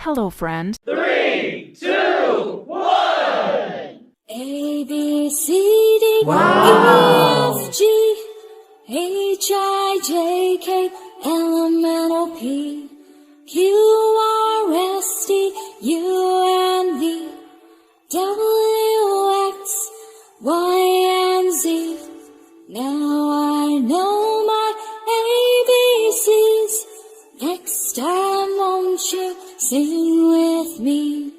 Hello, friend. 3, 2, 1. A, B, C, D, Wow. E, F, G, H, I, J, K, L, M, N, O, P, Q, R, S, T, U, N, V, W, X, Y, and Z. Now I know my ABCs. Next time won't you sing with me?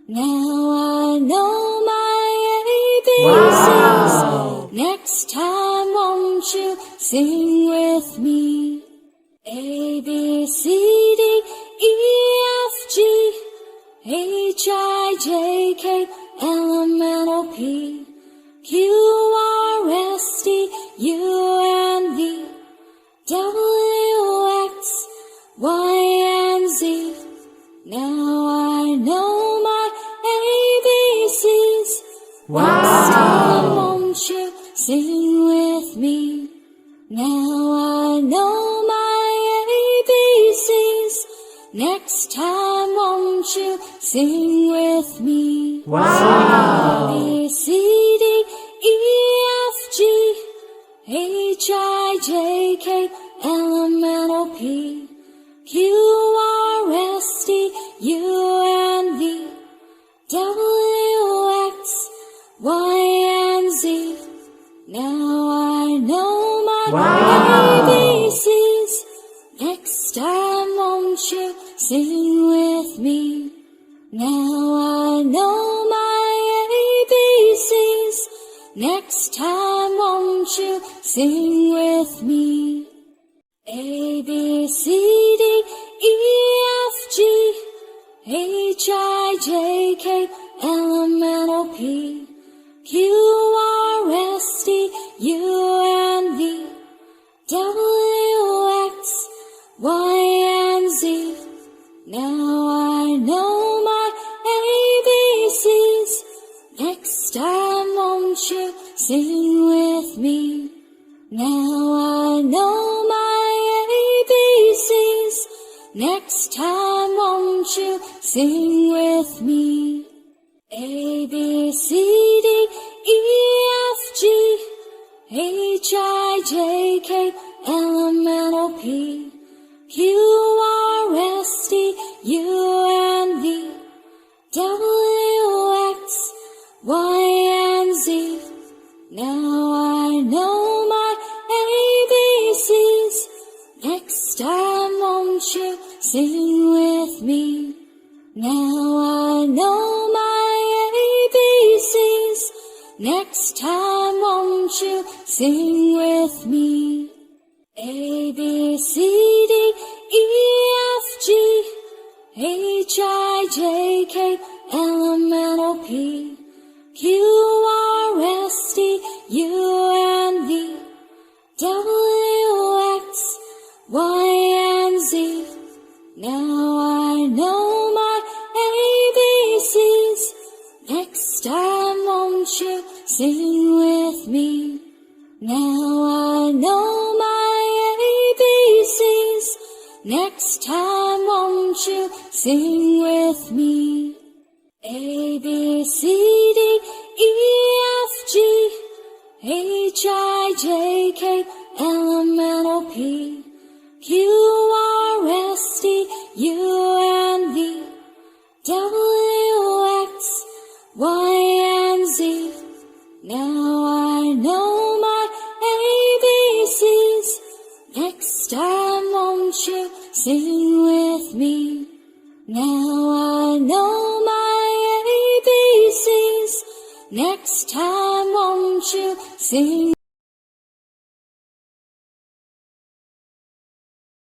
Now I know my ABCs. Wow. Next time won't you sing with me? A, B, C, D, E, F, G, H, I, J, K, L, M, N, O, P, Q, R, S, T, U, N, V, W, X, Y, and Z. Now I know my ABCs. Next time won't you sing with me? Now I know my ABCs. Next time won't you sing with me? Wow. A, B, C, D, E, F, G, H, I, J, K, L, M, N, O, P, Q, R, S, T, U, N, V, W, X, Y, and Z. Now I know my ABCs. Next time won't you sing with me? Now I know my ABCs. Next time won't you sing with me? A, B, C, D, E, F, G, H, I, J, K, L, M, N, O, P, Q, R, S, T, U, N, V, W, X, Y, and Z. Now I know my ABCs. Next time won't you sing with me? Now I know my ABCs. Next time won't you sing with me? A, B, C, D, E, F, G, H, I, J, K, L, M, N, O, P, Q, R, S, T, U, N, V, W, X, Y, and Z. Now I know my ABCs. Next time won't you sing with me? Now I know my ABCs. Next time won't you sing with me? A, B, C, D, E, F, G, H, I, J, K, L, M, N, O, P, Q, R, S, T, U, N, V, W, X, Y, and Z. Now I know my ABCs. Next time won't you sing with me? Now I know my ABCs. Next time won't you sing with me? A, B, C, D, E, F, G, H, I, J, K, L, M, N, O, P, Q, R, S, T, U, N, V, W, X, Y, and Z. Now I know my ABCs. Next time won't you sing with me? Now I know my ABCs. Next time won't you sing